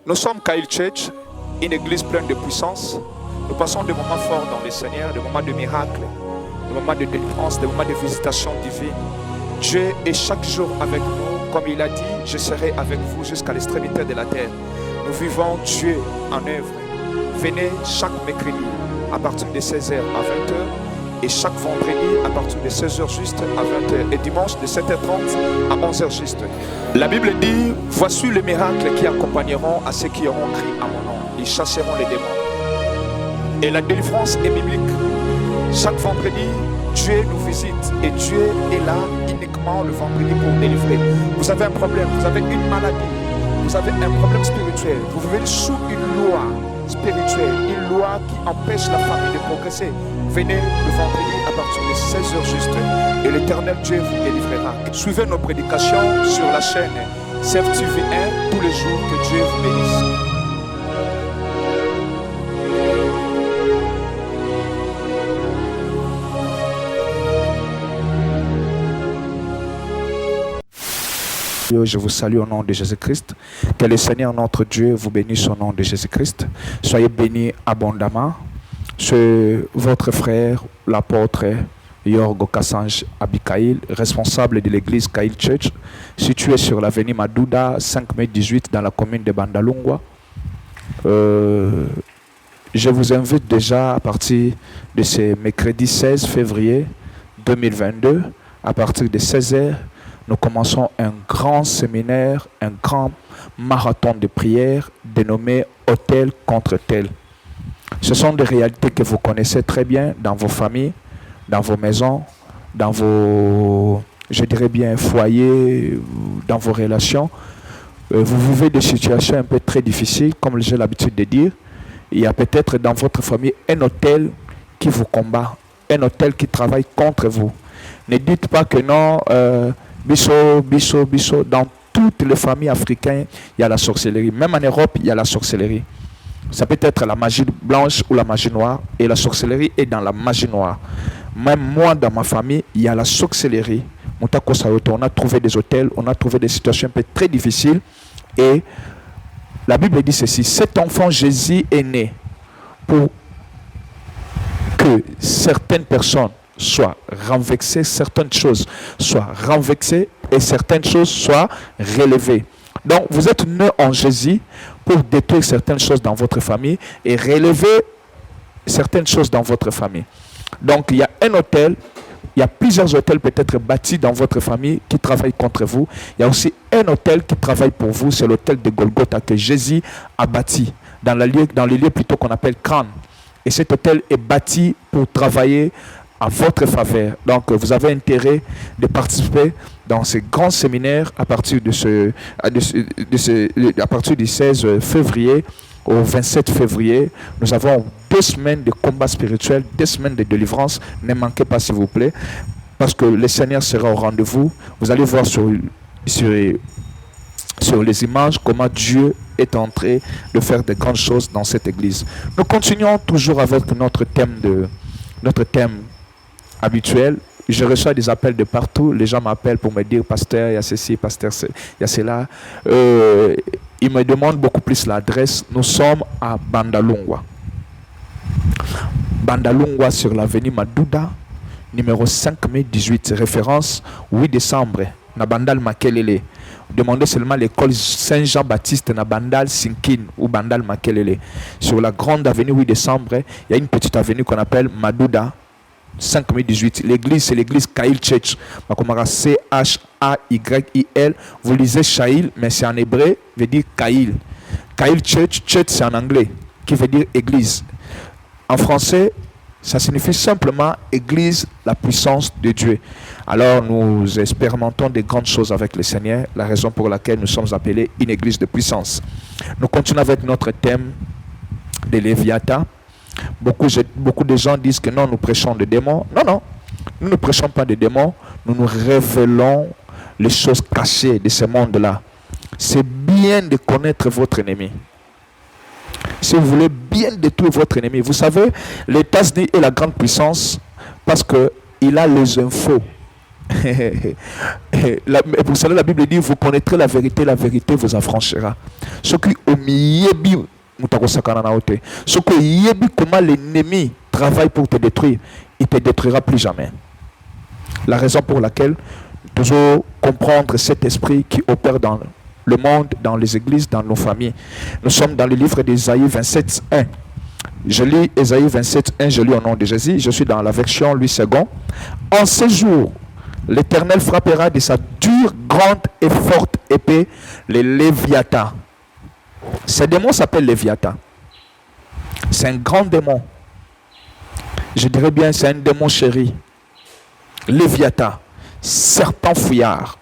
Nous sommes Kyle Church, une église pleine de puissance. Nous passons des moments forts dans le Seigneur, des moments de miracles, des moments de délivrance, des moments de visitation divine. Dieu est chaque jour avec nous. Comme il a dit, je serai avec vous jusqu'à l'extrémité de la terre. Nous vivons Dieu en œuvre. Venez chaque mercredi à partir de 16h à 20h et chaque vendredi à partir de 16h juste à 20h et dimanche de 7h30 à 11h juste. La Bible dit, voici les miracles qui accompagneront à ceux qui auront crié à mon nom. Ils chasseront les démons. Et la délivrance est biblique. Chaque vendredi, Dieu nous visite et Dieu est là uniquement le vendredi pour délivrer. Vous avez un problème, vous avez une maladie, vous avez un problème spirituel, vous vivez sous une loi spirituelle, une loi qui empêche la famille de progresser. Venez le vendredi à partir de 16h juste et l'Éternel Dieu vous délivrera. Suivez nos prédications sur la chaîne Serve TV1 tous les jours. Que Dieu vous bénisse. Je vous salue au nom de Jésus-Christ. Que le Seigneur notre Dieu vous bénisse au nom de Jésus-Christ. Soyez bénis abondamment. C'est votre frère, l'apôtre Yorgo Kassange Abikaïl, responsable de l'église Kyle Church, située sur l'avenue Madouda, 5 mai 18, dans la commune de Bandalungwa. Je vous invite déjà à partir de ce mercredi 16 février 2022, à partir de 16h, nous commençons un grand séminaire, un grand marathon de prière dénommé Autel contre tel. Ce sont des réalités que vous connaissez très bien dans vos familles, dans vos maisons, dans vos, je dirais bien, foyers, dans vos relations. Vous vivez des situations un peu très difficiles, comme j'ai l'habitude de dire. Il y a peut-être dans votre famille un autel qui vous combat, un autel qui travaille contre vous. Ne dites pas que non, bisso. Dans toutes les familles africaines, il y a la sorcellerie. Même en Europe, il y a la sorcellerie. Ça peut être la magie blanche ou la magie noire. Et la sorcellerie est dans la magie noire. Même moi, dans ma famille, il y a la sorcellerie. On a trouvé des hôtels, on a trouvé des situations un peu très difficiles. Et la Bible dit ceci, cet enfant Jésus est né pour que certaines personnes soient renversées, certaines choses soient renversées et certaines choses soient relevées. Donc, vous êtes né en Jésus pour détruire certaines choses dans votre famille et relever certaines choses dans votre famille. Donc, il y a un hôtel, il y a plusieurs hôtels peut-être bâtis dans votre famille qui travaillent contre vous. Il y a aussi un hôtel qui travaille pour vous, c'est l'hôtel de Golgotha que Jésus a bâti dans les lieux plutôt qu'on appelle crâne. Et cet hôtel est bâti pour travailler à votre faveur. Donc, vous avez intérêt de participer dans ce grand séminaire à partir du 16 février au 27 février. Nous avons 2 semaines de combat spirituel, 2 semaines de délivrance. Ne manquez pas, s'il vous plaît, parce que le Seigneur sera au rendez-vous. Vous allez voir sur les images comment Dieu est en train de faire de grandes choses dans cette église. Nous continuons toujours avec notre thème habituel. Je reçois des appels de partout. Les gens m'appellent pour me dire, pasteur, il y a ceci, pasteur, il y a cela. Ils me demandent beaucoup plus l'adresse. Nous sommes à Bandalungwa. Bandalungwa sur l'avenue Madouda, numéro 5 mai 18, référence 8 décembre, na Bandal Makelele. Demandez seulement l'école Saint-Jean-Baptiste na Bandal Sinkin ou Bandal Makelele. Sur la grande avenue 8 décembre, il y a une petite avenue qu'on appelle Madouda. 5 mai 18. L'église, c'est l'église Kyle Church. C-H-A-Y-I-L. Vous lisez Shail, mais c'est en hébreu, veut dire Kyle. Kyle Church, church c'est en anglais, qui veut dire église. En français, ça signifie simplement église, la puissance de Dieu. Alors, nous expérimentons des grandes choses avec le Seigneur, la raison pour laquelle nous sommes appelés une église de puissance. Nous continuons avec notre thème de Léviathan. Beaucoup de gens disent que non, nous prêchons des démons. Non, nous ne prêchons pas des démons. Nous nous révélons les choses cachées de ce monde-là. C'est bien de connaître votre ennemi. Si vous voulez bien détruire votre ennemi, vous savez, les États-Unis est la grande puissance parce qu'il a les infos. Pour cela, la Bible dit, vous connaîtrez la vérité vous affranchira. Ce qui au miyebi, ce que yebi comment l'ennemi travaille pour te détruire, il te détruira plus jamais. La raison pour laquelle nous devons comprendre cet esprit qui opère dans le monde, dans les églises, dans nos familles. Nous sommes dans le livre d'Ésaïe 27, 1. Je lis Ésaïe 27, 1, je lis au nom de Jésus. Je suis dans la version Louis II. En ce jour, l'Éternel frappera de sa dure, grande et forte épée les Léviathans. Ce démon s'appelle Léviathan. C'est un grand démon. Je dirais bien, c'est un démon chéri. Léviathan, serpent fouillard.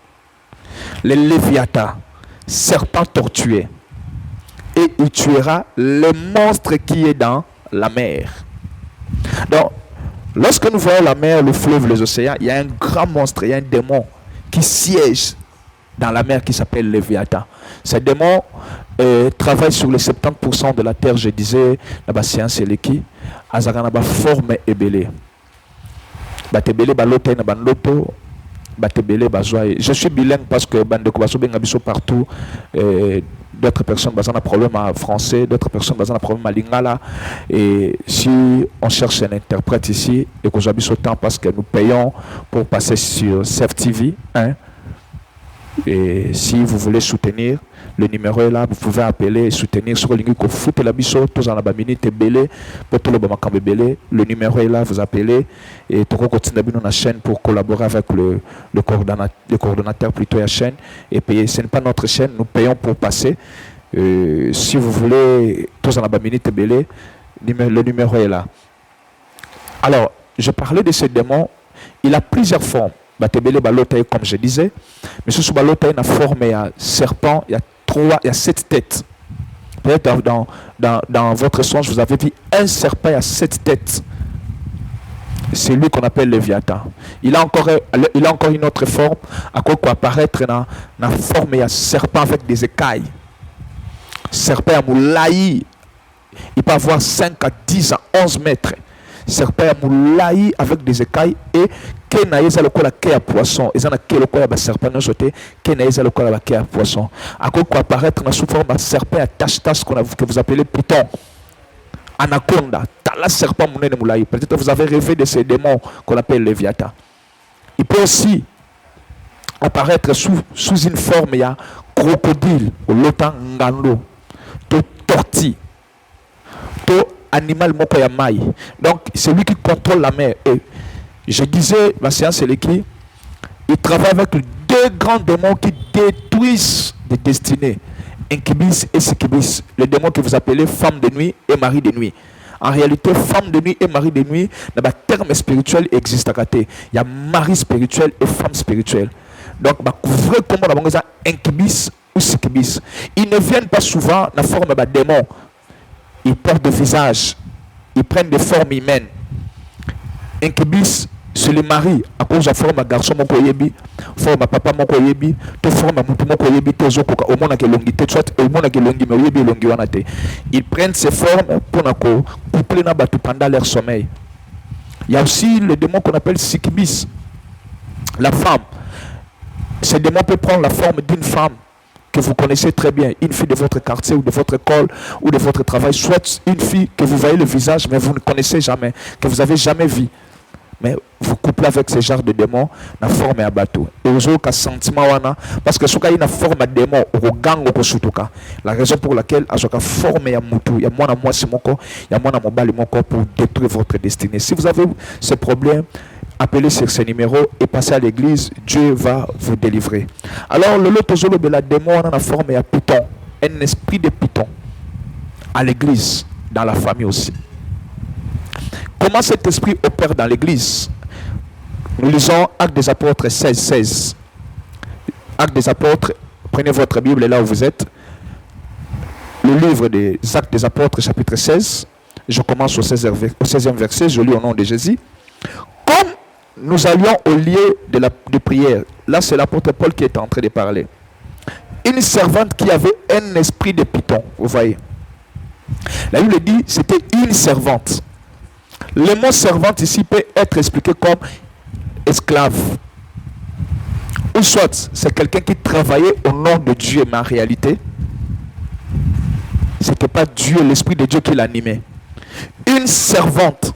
Les Léviathans, serpent tortué. Et il tuera le monstre qui est dans la mer. Donc, lorsque nous voyons la mer, le fleuve, les océans, il y a un grand monstre, il y a un démon qui siège dans la mer qui s'appelle Léviathan. Ce démon travaille sur les 70% de la terre, je disais, dans la science et l'équipe, à la forme et belé. Je suis bilingue parce que partout, d'autres personnes ont un problème en français, d'autres personnes ont un problème en lingala. Et si on cherche un interprète ici, et que j'habite autant parce que nous payons pour passer sur CFTV, hein, et si vous voulez soutenir, le numéro est là, vous pouvez appeler et soutenir sur le link que fout la biso, tous en la minute belé, pour tout le bamakam belé. Le numéro est là, vous appelez et tout continuer dans la chaîne pour collaborer avec le coordonnateur plutôt à la chaîne et payer. Ce n'est pas notre chaîne, nous payons pour passer. Si vous voulez, tous en la minute belé, le numéro est là. Alors, je parlais de ce démon, il a plusieurs formes. Comme je disais, mais ce balotaï a une forme, il y a serpent, il y a 7 têtes. Peut-être dans votre songe, vous avez vu un serpent à 7 têtes. C'est lui qu'on appelle Léviathan. Il a encore une autre forme, à quoi apparaître dans la forme, il y a serpent avec des écailles. Serpent à moulaï, il peut avoir 5 à 10 à 11 mètres. Serpent à moulaï avec des écailles et kenaïza le kola ke à poisson et zana ke le kola ba serpent non sauté kenaïza le kola ba ke à poisson à quoi apparaître dans sous forme de serpent à tache-tache que vous appelez python, anaconda, tala serpent monene moulaï. Peut-être vous avez rêvé de ces démons qu'on appelle Léviathan. Il peut aussi apparaître sous une forme, il y a crocodile ou lotan ngando, to tortue, to animal moko ya mai. Donc c'est lui qui contrôle la mer. Et je disais, ma séance c'est l'équipe, il travaille avec deux grands démons qui détruisent des destinées, Incubus et Succubus, les démons que vous appelez femme de nuit et mari de nuit. En réalité, femme de nuit et mari de nuit, dans le terme spirituel existe à côté. Il y a mari spirituel et femme spirituelle. Donc, couvrez comment on a Incubus ou Succubus. Ils ne viennent pas souvent dans la forme de démons. Ils portent des visages, ils prennent des formes humaines. Incubus, c'est le mari, à cause de la forme de garçon, mon koyebi, forme de papa, mon koyebi, to forme de moutou, mon koyebi, to zokoka, au monde qui est longi, soit au monde qui est longi, mais oyebi longi wanate. Ils prennent ces formes pour coupler na batu pendant leur sommeil. Il y a aussi le démon qu'on appelle Succubus, la femme. Ce démon peut prendre la forme d'une femme que vous connaissez très bien, une fille de votre quartier ou de votre école ou de votre travail, soit une fille que vous voyez le visage mais vous ne connaissez jamais, que vous n'avez jamais vu. Mais vous couplez avec ce genre de démon, la forme est à bateau. Et vous avez un sentiment, parce que si vous avez une forme de démon, vous avez la raison pour laquelle vous avez une forme de moutou, il y a moins à moi, c'est mon corps, il y a moins à mon bal, mon corps pour détruire votre destinée. Si vous avez ce problème, appelez sur ce numéro et passez à l'église, Dieu va vous délivrer. Alors, le lotozolo de la démon a la forme de python, un esprit de python, à l'église, dans la famille aussi. Comment cet esprit opère dans l'église? Nous lisons Actes des Apôtres 16, 16. Actes des Apôtres, prenez votre Bible là où vous êtes. Le livre des Actes des Apôtres, chapitre 16. Je commence au 16e verset, je lis au nom de Jésus. Comme nous allions au lieu de prière, là c'est l'apôtre Paul qui est en train de parler. Une servante qui avait un esprit de python, vous voyez. La Bible dit c'était une servante. Le mot servante ici peut être expliqué comme esclave. Ou soit c'est quelqu'un qui travaillait au nom de Dieu, mais en réalité, ce n'était pas Dieu, l'Esprit de Dieu qui l'animait. Une servante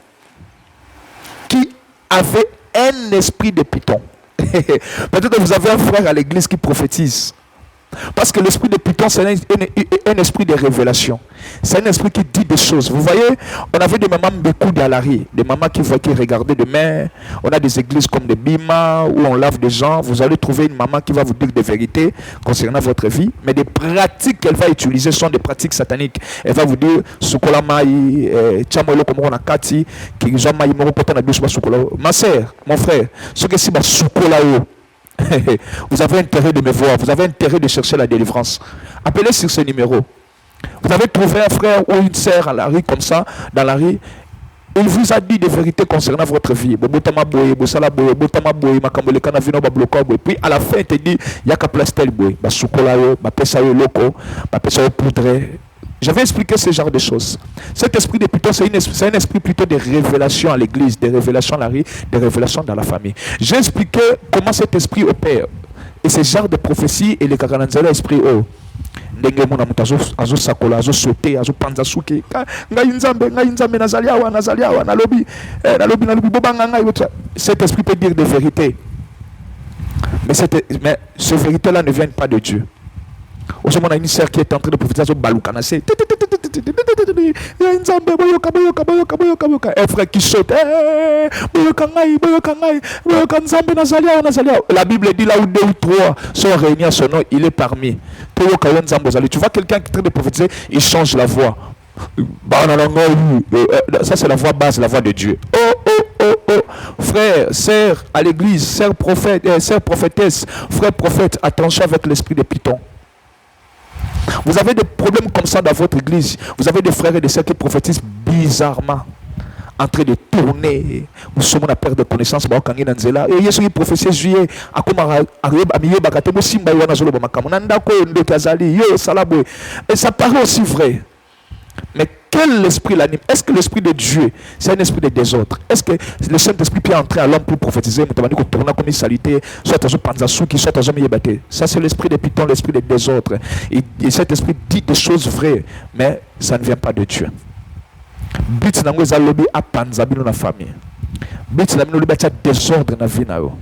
qui avait un esprit de python. Peut-être que vous avez un frère à l'église qui prophétise. Parce que l'esprit de Python, c'est un esprit de révélation. C'est un esprit qui dit des choses. Vous voyez, on avait des mamans beaucoup d'Alari, des mamans qui regardaient de main. On a des églises comme des Bima, où on lave des gens. Vous allez trouver une maman qui va vous dire des vérités concernant votre vie. Mais des pratiques qu'elle va utiliser sont des pratiques sataniques. Elle va vous dire, Sukola Mai, Tchamolo Komona Kati, Kizama Imoro Potana Bishba Sukola. Ma sœur, mon frère, ce que c'est Sukola. Vous avez intérêt de me voir, vous avez intérêt de chercher la délivrance. Appelez sur ce numéro. Vous avez trouvé un frère ou une sœur à la rue comme ça, dans la rue. Il vous a dit des vérités concernant votre vie. Puis à la fin, il te dit, il y a qu'à place tel boy. Je vais expliquer ce genre de choses. Cet esprit de Python, c'est un esprit plutôt de révélation à l'église, de révélation à la rue, de révélation dans la famille. J'ai expliqué comment cet esprit opère. Et ce genre de prophétie et les kakananzela esprit ndenge mona mutu azosakola azosote azopanza suki ngai nzambe nazaliawa nalobi bobanga ngai. Cet esprit peut dire des vérités, mais ces vérités là ne viennent pas de Dieu. Aujourd'hui, on a une sœur qui est en train de prophétiser Baloukanase. Un frère qui saute. La Bible dit là où 2 ou 3 sont réunis à son nom, il est parmi. Tu vois quelqu'un qui est en train de prophétiser, il change la voix. Ça, c'est la voix basse, la voix de Dieu. Frère, sœur à l'église, sœur prophète, sœur prophétesse, frère prophète, attention avec l'esprit de Python. Vous avez des problèmes comme ça dans votre église. Vous avez des frères et des sœurs qui prophétisent bizarrement, en train de tourner. Nous sommes en perte de connaissance. Et Yesu qui prophétie juillet. Et ça paraît aussi vrai. Mais quel esprit l'anime? Est-ce que l'esprit de Dieu, c'est un esprit de désordre? Est-ce que le Saint-Esprit peut entrer à l'homme pour prophétiser? Ça, c'est l'esprit de Python, l'esprit de désordre. Et cet esprit dit des choses vraies, mais ça ne vient pas de Dieu. But nango ezalobi apanza bino na famille. But na bino lobi désordre na vie na yo.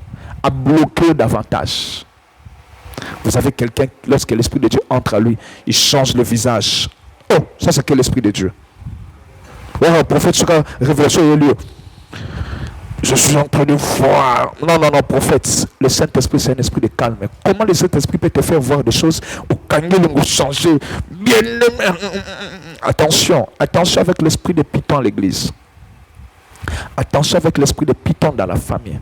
A bloquer davantage. Vous avez quelqu'un, lorsque l'esprit de Dieu entre à lui, il change le visage. Oh, ça c'est quel esprit de Dieu? Oh, prophète, sur la révélation est lieu. Je suis en train de voir. Non, prophète. Le Saint-Esprit, c'est un esprit de calme. Comment le Saint-Esprit peut te faire voir des choses au canyon, au changer? Bien, attention avec l'esprit de Python à l'église. Attention avec l'esprit de Python dans la famille.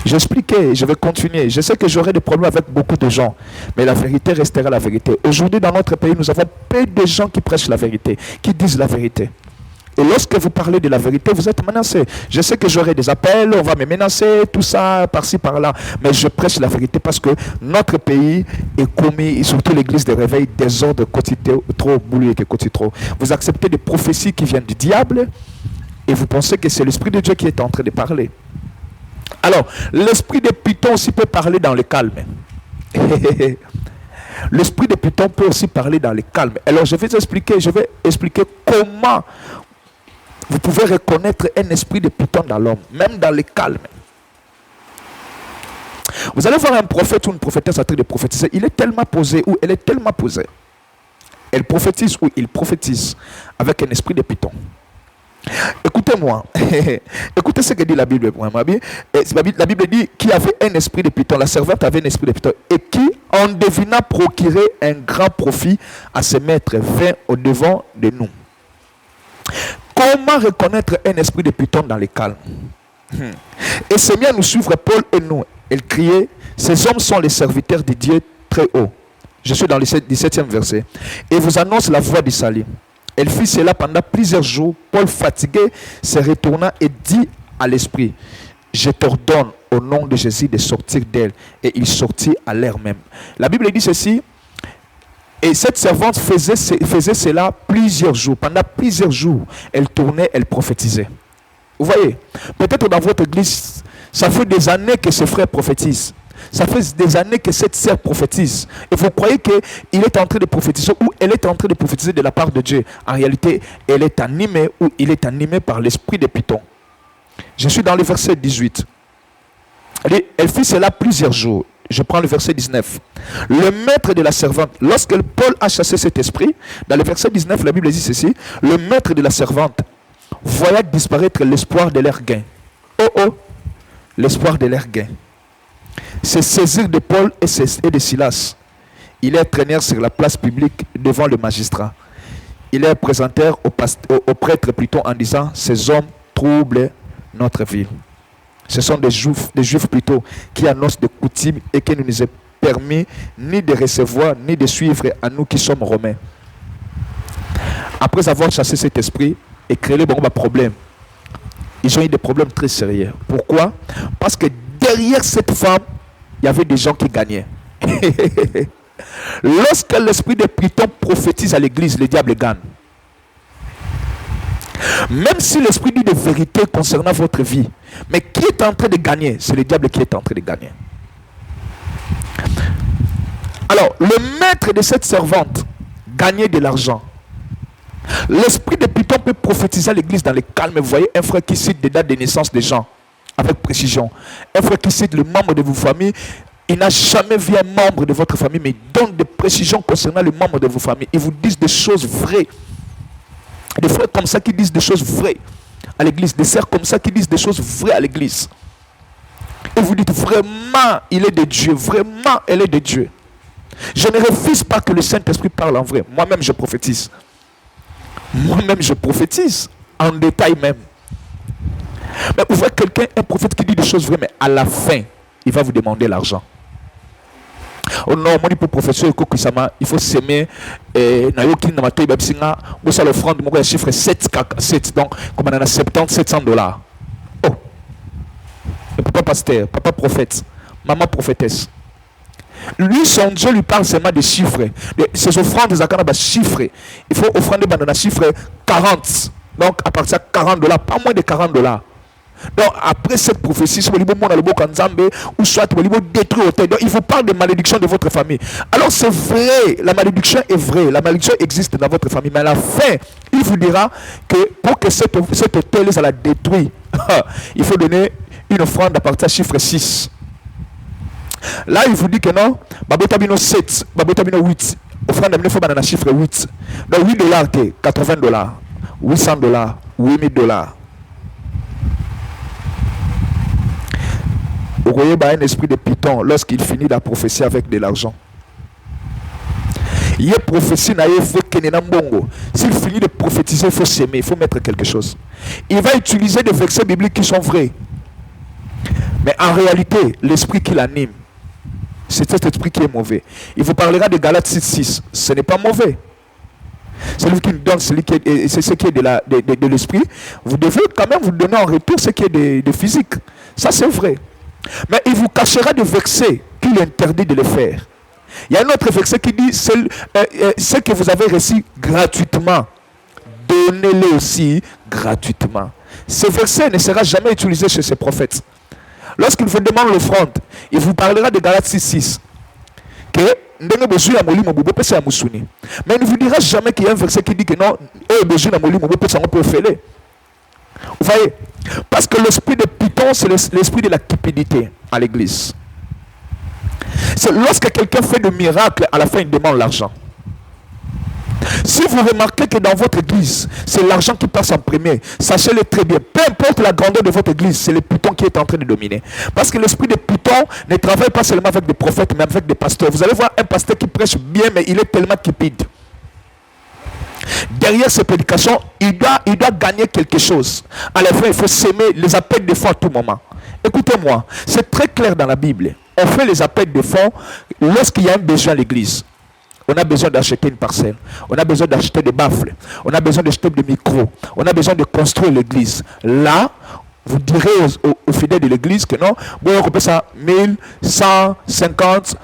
J'expliquais, je vais continuer. Je sais que j'aurai des problèmes avec beaucoup de gens, mais la vérité restera la vérité. Aujourd'hui, dans notre pays, nous avons peu de gens qui prêchent la vérité, qui disent la vérité. Et lorsque vous parlez de la vérité, vous êtes menacés. Je sais que j'aurai des appels, on va me menacer, tout ça, par-ci, par-là. Mais je prêche la vérité parce que notre pays est commis, surtout l'église de réveil, désordre quotidien, trop boulot et quotidien trop. Vous acceptez des prophéties qui viennent du diable et vous pensez que c'est l'Esprit de Dieu qui est en train de parler. Alors, l'esprit de Python aussi peut parler dans le calme. L'esprit de Python peut aussi parler dans le calme. Alors, je vais expliquer comment vous pouvez reconnaître un esprit de Python dans l'homme, même dans le calme. Vous allez voir un prophète ou une prophétesse en train de prophétiser. Il est tellement posé ou elle est tellement posée. Elle prophétise ou il prophétise avec un esprit de Python. Écoutez-moi, écoutez ce que dit la Bible. La Bible dit qu'il y avait un esprit de Python, la servante avait un esprit de Python, et qui, en devinant procurer un grand profit à ses maîtres, vint au devant de nous. Comment reconnaître un esprit de Python dans les calmes? Et se mit à nous suivre Paul et nous. Elle criait, ces hommes sont les serviteurs de Dieu très haut. Je suis dans le 17e verset. Et vous annonce la voix du salut. Elle fit cela pendant plusieurs jours. Paul, fatigué, se retourna et dit à l'esprit, je t'ordonne au nom de Jésus de sortir d'elle. Et il sortit à l'air même. La Bible dit ceci. Et cette servante faisait cela plusieurs jours. Pendant plusieurs jours, elle tournait, elle prophétisait. Vous voyez, peut-être dans votre église, Ça fait des années que ce frère prophétise. Ça fait des années que cette sœur prophétise. Et vous croyez qu'il est en train de prophétiser ou elle est en train de prophétiser de la part de Dieu. En réalité, elle est animée ou il est animé par l'esprit de Python. Je suis dans le verset 18. Elle fit cela plusieurs jours. Je prends le verset 19. Le maître de la servante, lorsque Paul a chassé cet esprit, dans le verset 19, la Bible dit ceci, le maître de la servante voyait disparaître l'espoir de leur gain. Oh, l'espoir de leur gain. Se saisir de Paul et de Silas. Ils les traînèrent sur la place publique devant le magistrat. Ils les présentèrent au prêtre plutôt en disant, ces hommes troublent notre ville. Ce sont des juifs plutôt qui annoncent des coutumes et qui ne nous est permis ni de recevoir ni de suivre à nous qui sommes romains. Après avoir chassé cet esprit et créé les problèmes, ils ont eu des problèmes très sérieux. Pourquoi? Parce que derrière cette femme, il y avait des gens qui gagnaient. Lorsque l'esprit de Python prophétise à l'église, le diable gagne. Même si l'esprit dit de vérité concernant votre vie, mais qui est en train de gagner? C'est le diable qui est en train de gagner. Alors, le maître de cette servante gagnait de l'argent. L'esprit de Python peut prophétiser à l'église dans le calme. Vous voyez un frère qui cite des dates de naissance des gens avec précision. Un frère qui cite le membre de vos familles. Il n'a jamais vu un membre de votre famille, mais il donne des précisions concernant les membres de vos familles. Ils vous disent des choses vraies. Des frères comme ça qui disent des choses vraies à l'église. Des sœurs comme ça qui disent des choses vraies à l'église. Et vous dites vraiment, il est de Dieu. Vraiment, elle est de Dieu. Je ne refuse pas que le Saint-Esprit parle en vrai. Moi-même, je prophétise. Moi-même, je prophétise. En détail même. Mais vous voyez quelqu'un, un prophète qui dit des choses vraies, mais à la fin, il va vous demander l'argent. Oh non, moi, pour professeur, il faut s'aimer. Vous savez, l'offrande, le chiffre 7, donc, comme on a 70, $700. Oh, et papa pasteur, papa prophète, maman prophétesse. Lui, son Dieu lui parle seulement des chiffres. Ces offrandes, des chiffres. Il faut offrander dans chiffre 40. Donc, à partir de $40, pas moins de $40. Donc après cette prophétie, ou soit détruire. Donc il vous parle de malédiction de votre famille. Alors c'est vrai, la malédiction est vraie, la malédiction existe dans votre famille, mais à la fin, il vous dira que pour que cet hôtel ça la détruit, il faut donner une offrande à partir de chiffre 6. Là il vous dit que non, babotabino 7, babotabino 8, offrande il faut dans chiffre 8. Donc $8, $80, $800, $8000. Vous voyez un esprit de Python lorsqu'il finit la prophétie avec de l'argent. Il y a prophétie, s'il finit de prophétiser, il faut s'aimer, il faut mettre quelque chose. Il va utiliser des versets bibliques qui sont vrais. Mais en réalité, l'esprit qui l'anime, c'est cet esprit qui est mauvais. Il vous parlera de Galates 6:6. Ce n'est pas mauvais. C'est lui qui nous donne, c'est ce qui est de l'esprit. Vous devez quand même vous donner en retour ce qui est de physique. Ça, c'est vrai. Mais il vous cachera des versets qu'il interdit de le faire. Il y a un autre verset qui dit ce que vous avez reçu gratuitement, donnez-le aussi gratuitement. Ce verset ne sera jamais utilisé chez ces prophètes. Lorsqu'il vous demande l'offrande, il vous parlera de Galates 6:6. Mais il ne vous dira jamais qu'il y a un verset qui dit que non, vous voyez? Parce que l'esprit de Python, c'est l'esprit de la cupidité à l'église. C'est lorsque quelqu'un fait de miracles, à la fin il demande l'argent. Si vous remarquez que dans votre église, c'est l'argent qui passe en premier, sachez-le très bien. Peu importe la grandeur de votre église, c'est le Python qui est en train de dominer. Parce que l'esprit de Python ne travaille pas seulement avec des prophètes, mais avec des pasteurs. Vous allez voir un pasteur qui prêche bien, mais il est tellement cupide. Derrière ces prédications, il doit gagner quelque chose. À la fin, il faut s'aimer les appels de fonds à tout moment. Écoutez-moi, c'est très clair dans la Bible. On fait les appels de fonds lorsqu'il y a un besoin à l'église. On a besoin d'acheter une parcelle. On a besoin d'acheter des baffles. On a besoin d'acheter des micros. On a besoin de construire l'église. Là, vous direz aux fidèles de l'église que non, bon, on peut ça 1150,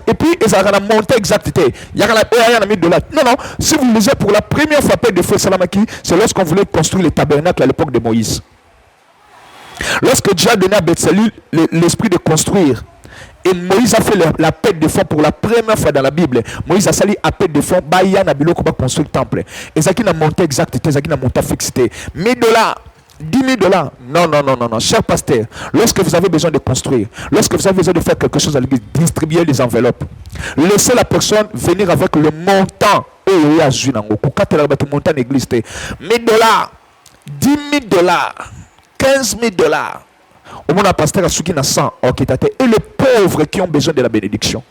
et puis ils ont monté exactement. Il y a $1000. Non, si vous lisez pour la première fois appel de feu Salamaki, c'est lorsqu'on voulait construire le tabernacle à l'époque de Moïse. Lorsque Dieu a donné à Bethsaïl l'esprit de construire, et Moïse a fait la paix de fonds pour la première fois dans la Bible. Moïse a sali à paix de fonds, Baya na biloko ba construire le temple. Et ça qui n'a monté exactement, ça qui n'a monté fixité. $1000, $10,000. Non. Cher pasteur, lorsque vous avez besoin de construire, lorsque vous avez besoin de faire quelque chose à l'église, distribuez les enveloppes. Laissez la personne venir avec le montant. Et il y a un montant d'église. $1000, $10,000, $15,000. Au monde, pasteur a souki na 100 et les pauvres qui ont besoin de la bénédiction.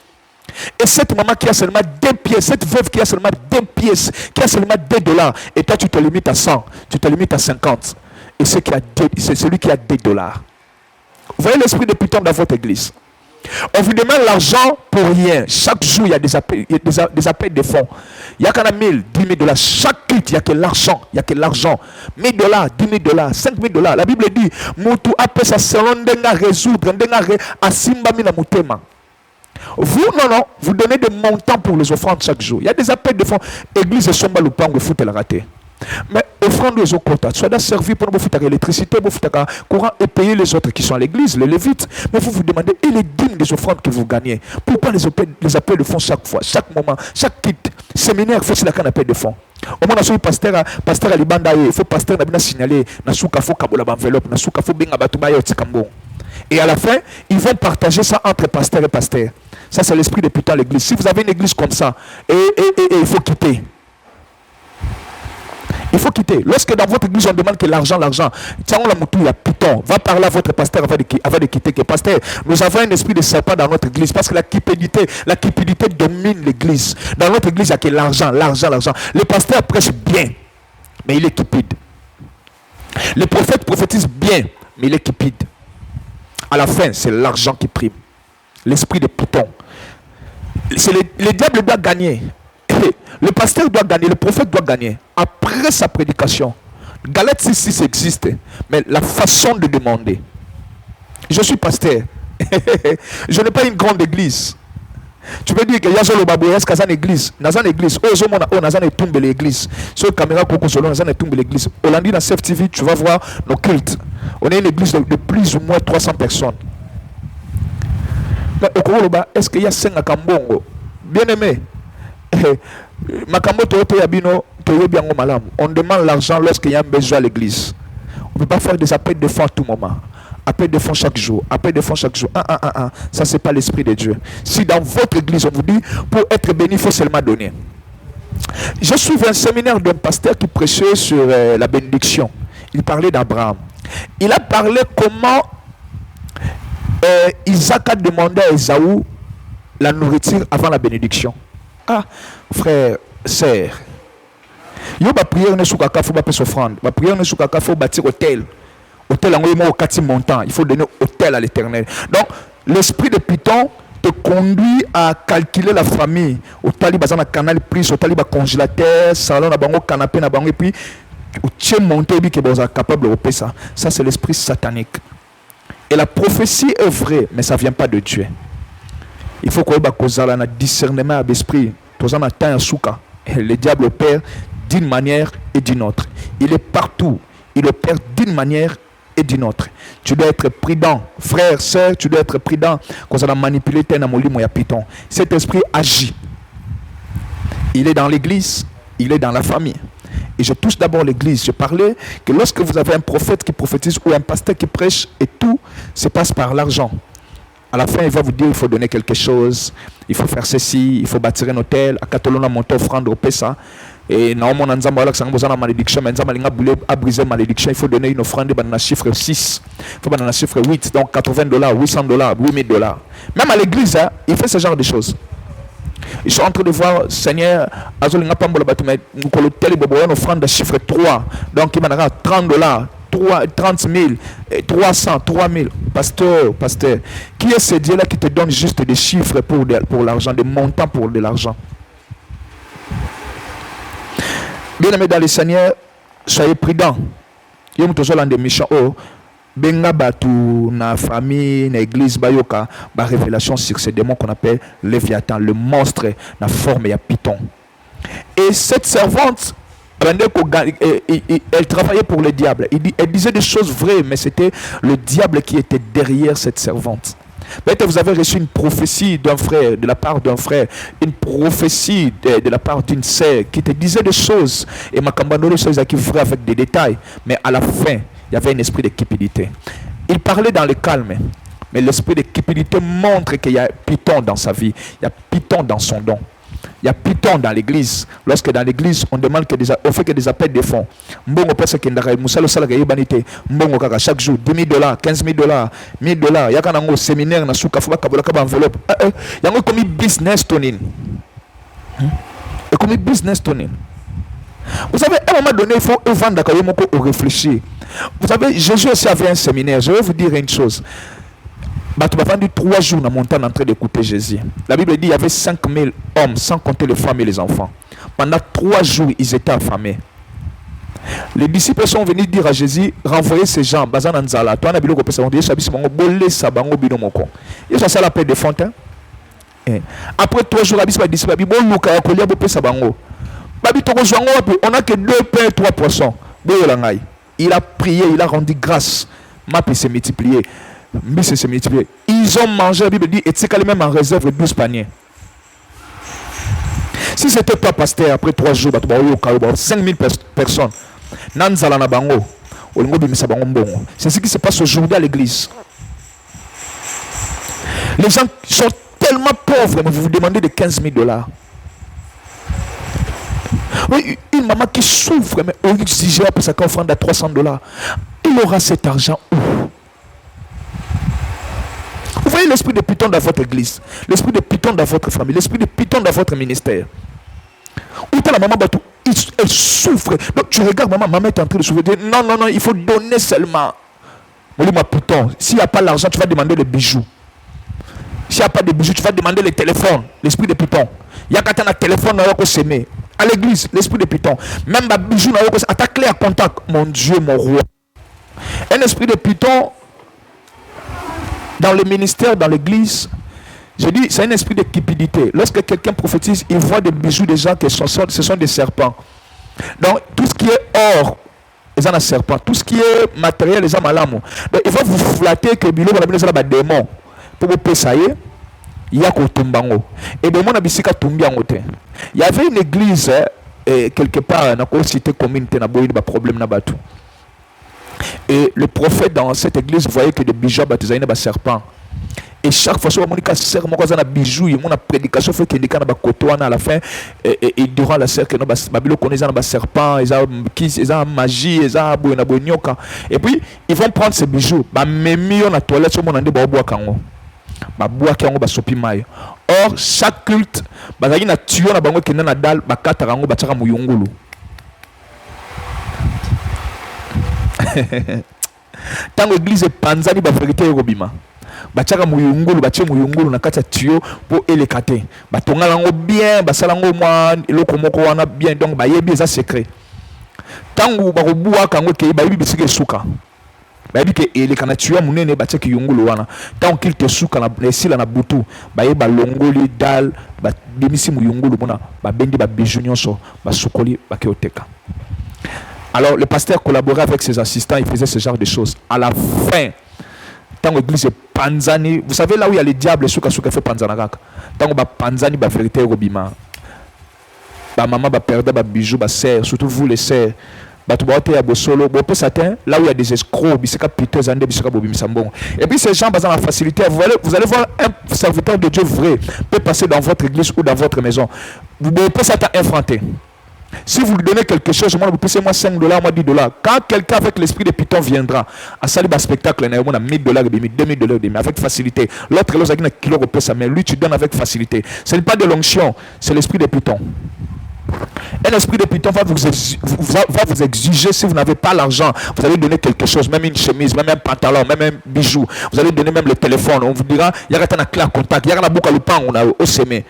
Et cette maman qui a seulement 2 pièces, cette veuve qui a seulement 2 pièces, qui a seulement $2, et toi tu te limites à 100, tu te limites à 50. Et c'est celui qui a $2. Vous voyez l'esprit de Python dans votre église. On vous demande l'argent pour rien. Chaque jour, il y a des appels de fonds. Il y a quand même $1000, $10,000. Chaque culte, il n'y a que l'argent. Il y a que l'argent. $1000, $10,000, $5,000. La Bible dit, Moutou appelle ça selon denga résoudre, denga asimbami na mutema. Vous, non, vous donnez des montants pour les offrandes chaque jour. Il y a des appels de fonds. Église somba lupango fout la raté. Mais offrande aux autres, soit doit servir pour vous faire l'électricité, vous faire courant et payer les autres qui sont à l'église, les lévites. Mais vous vous demandez, et les dîmes des offrandes que vous gagnez, pourquoi les appels de fonds chaque fois, chaque moment, chaque kit, séminaire, faut la canne appel de fonds. Au moins, il pasteur à l'Ibanda, il faut pasteur n'a signaler, n'a souka faut kabola enveloppe, n'a souka faut benga batuma yo tikambo. Et à la fin, ils vont partager ça entre pasteur et pasteur. Ça, c'est l'esprit de Python à l'église. Si vous avez une église comme ça, et il faut quitter. Il faut quitter. Lorsque dans votre église on demande que l'argent, tiens, on la moutou, il y a Python. Va parler à votre pasteur avant de quitter. Que pasteur, nous avons un esprit de serpent dans notre église parce que la cupidité domine l'église. Dans notre église, il n'y a que l'argent. Le pasteur prêche bien, mais il est cupide. Le prophète prophétise bien, mais il est cupide. À la fin, c'est l'argent qui prime. L'esprit de Python. Le diable doit gagner. Le pasteur doit gagner, le prophète doit gagner. Après sa prédication, Galate 6:6 existe, mais la façon de demander. Je suis pasteur. Je n'ai pas une grande église. Tu peux dire que y a le babou, est-ce qu'il y a une église? Dans une église, oh, dans une tombe l'église. Sur la caméra, dans une tombe l'église. Au lundi, dans Save TV, tu vas voir nos cultes. On est une église de plus ou moins 300 personnes. Mais au Kourouba, est-ce qu'il y a 5 à Kambongo? Bien aimé. On demande l'argent lorsqu'il y a un besoin à l'église. On ne peut pas faire des appels de fonds à tout moment. Appels de fonds chaque jour. Appels de fonds chaque jour. Ça, c'est pas l'esprit de Dieu. Si dans votre église, on vous dit, pour être béni, il faut seulement donner. Je suis un séminaire d'un pasteur qui prêchait sur la bénédiction. Il parlait d'Abraham. Il a parlé comment Isaac a demandé à Ésaü la nourriture avant la bénédiction. Ah, frère, sœur. Yo ba prière ne soukaka faut ba payer offrande. Ba prière ne soukaka faut bâtir hôtel. Hôtel en au 4 montants. Il faut donner hôtel à l'Éternel. Donc, l'esprit de Python te conduit à calculer la famille. Au taliban na canal prise, au taliban congélateur, salon na bango canapé na bango et puis au tien monté bi que vous êtes capable de faire ça. Ça c'est l'esprit satanique. Et la prophétie est vraie, mais ça vient pas de Dieu. Il faut qu'on ait un discernement d'esprit. Le diable opère d'une manière et d'une autre. Il est partout. Il opère d'une manière et d'une autre. Tu dois être prudent. Frère, sœur, tu dois être prudent. Quand on a manipulé Python. Cet esprit agit. Il est dans l'église. Il est dans la famille. Et je touche d'abord l'église. Je parlais que lorsque vous avez un prophète qui prophétise ou un pasteur qui prêche et tout se passe par l'argent. À la fin, il va vous dire il faut donner quelque chose, il faut faire ceci, il faut bâtir un hôtel. À Catalogne, monter offrande au Pessa. Et normalement, on a une malédiction, mais on a brisé la malédiction. Il faut donner une offrande dans le chiffre 6, il faut dans le chiffre 8, donc $80, $800, $8,000. Même à l'église, hein, il fait ce genre de choses. Ils sont en train de voir, Seigneur, Azolinga Pambola Batumet, nous collons tel une offrande de chiffre 3, donc il m'en a $30. 30 000, 300, 3 000. Pasteur, qui est ce Dieu-là qui te donne juste des chiffres pour l'argent, des montants pour de l'argent? Bien aimé dans le Seigneur, soyez prudents. Il y a des méchants. Benga batu na famille, na église, bayoka, ba révélation sur ce démon qu'on appelle Léviathan, le monstre, la forme et Python. Et cette servante Elle travaillait pour le diable. Elle disait des choses vraies, mais c'était le diable qui était derrière cette servante. Peut-être vous avez reçu une prophétie d'un frère, de la part d'un frère, une prophétie de la part d'une sœur qui te disait des choses. Et ma cambano, les choses qui ferait avec des détails. Mais à la fin, il y avait un esprit de cupidité. Il parlait dans le calme. Mais l'esprit de cupidité montre qu'il y a Python dans sa vie. Il y a Python dans son don. Il y a Python dans l'église. Lorsque dans l'église, on demande on fait que des appels de fonds. Mbongo pesa kendaka musalo sala gaye banité. Mbongo kaka chaque jour $10,000, $15,000, $1,000. Yaka nango séminaire na suka fuba kabola ka enveloppe. Yango comme business tonin. Et comme business tonin. Vous savez, à un moment donné, il faut vendre ou réfléchir. Vous savez, Jésus aussi avait un séminaire. Je vais vous dire une chose. Tu vas vendu 3 jours dans la montagne en train d'écouter Jésus. La Bible dit qu'il y avait 5,000 hommes, sans compter les femmes et les enfants. Pendant 3 jours, ils étaient affamés. Les disciples sont venus dire à Jésus, renvoyez ces gens, bazan anzala. Toi, on a biloko pesa, on dit, chabi sibango, bolé sabango binomoko. Et ça, c'est la paix de fontaine. Après 3 jours, les disciples ont dit, bon, luka ya kolia bo pesa bango. Babi toko zwango, on a que 2 pains et 3 poissons. Il a prié, il a rendu grâce. Ma paix s'est multipliée. Ils ont mangé, la Bible dit, et c'est quand même en réserve 12 paniers. Si c'était pas pasteur, après 3 jours, 5,000 personnes, c'est ce qui se passe aujourd'hui à l'église. Les gens sont tellement pauvres, mais vous vous demandez de $15,000. Oui, une maman qui souffre, mais on exige pour sa offrande à $300. Il aura cet argent où? Vous voyez l'esprit de Python dans votre église, l'esprit de Python dans votre famille, l'esprit de Python dans votre ministère. Où la maman, elle souffre. Donc tu regardes maman est en train de souffrir. Non, il faut donner seulement. Python, s'il n'y a pas l'argent, tu vas demander les bijoux. S'il n'y a pas de bijoux, tu vas demander les téléphones. L'esprit de Python. Il y a quand un téléphone à l'église, l'esprit de Python. Même les bijoux, à ta clé à contact. Mon Dieu, mon roi. Un esprit de Python. Dans le ministère, dans l'église, je dis, c'est un esprit de cupidité. Lorsque quelqu'un prophétise, il voit des bijoux des gens qui ce sont des serpents. Donc, tout ce qui est or, les gens ont serpent. Tout ce qui est matériel, les gens ont l'âme. Donc, il va vous flatter que Bilo va avoir des démons. Pour vous payer, il y a qu'au tombango. Et bien, mon abissika tombi en hauteur. Il y avait une église, quelque part, dans la cité commune, il y a des problèmes là-bas. Et le prophète dans cette église voyait que des bijoux baptisés des serpents. Et chaque fois, on a serment, on a bijoux, on a prédication, fait qu'il y a des à la fin. Et durant la serre, Babylone connaît des serpents, ils ont magie, ils ont et puis, ils vont prendre ces bijoux. Même on a toilette, on a des bois kango. Bois kango, sopi maille. Or, chaque culte, il y a un tuyau na bango qui est dans la dalle, bakatarango, batara muyungulu. Tant l'église est panzani ba vérité robima bachaka muyungulu bache muyungulu na kati ya tuyau pour elekate batonga lango bien basala ngo mwa eloko moko wana bien donc bayebi eza secret tangu bakobuwa kango ke bayebi bisike suka bayebi ke elekana tuyau munene bache ki yungulu wana tant qu'il te suka na esila na butu bayeba longoli dal ba bimisi muyungulu mona ba bendi ba bijou nyonso ba sukoli bakeoteka. Alors, le pasteur collaborait avec ses assistants, il faisait ce genre de choses. À la fin, tant que l'église est panzani, vous savez là où il y a les diables, ceux qui fait panzanagak. Tant que panzani, la vérité est robima. Maman va perdre des bijoux, sœur, surtout vous les sœurs. Là où il y a des escrocs, et puis ces gens basant la facilité, vous allez voir un serviteur de Dieu vrai peut passer dans votre église ou dans votre maison. Vous pouvez pas s'infronter. Si vous lui donnez quelque chose, vous payez moi $5, moi $10. Quand quelqu'un avec l'esprit de Python viendra à salir un spectacle, il y a $1,000, $2,000 avec facilité. L'autre, il a un kilo de ça, mais lui, tu donnes avec facilité. Ce n'est pas de l'onction, c'est l'esprit de Python. Un esprit de Python va vous exiger, si vous n'avez pas l'argent, vous allez donner quelque chose, même une chemise, même un pantalon, même un bijou. Vous allez donner même le téléphone. On vous dira, il y a un clé à contact, il y a un bouc à lupin, on a au semé.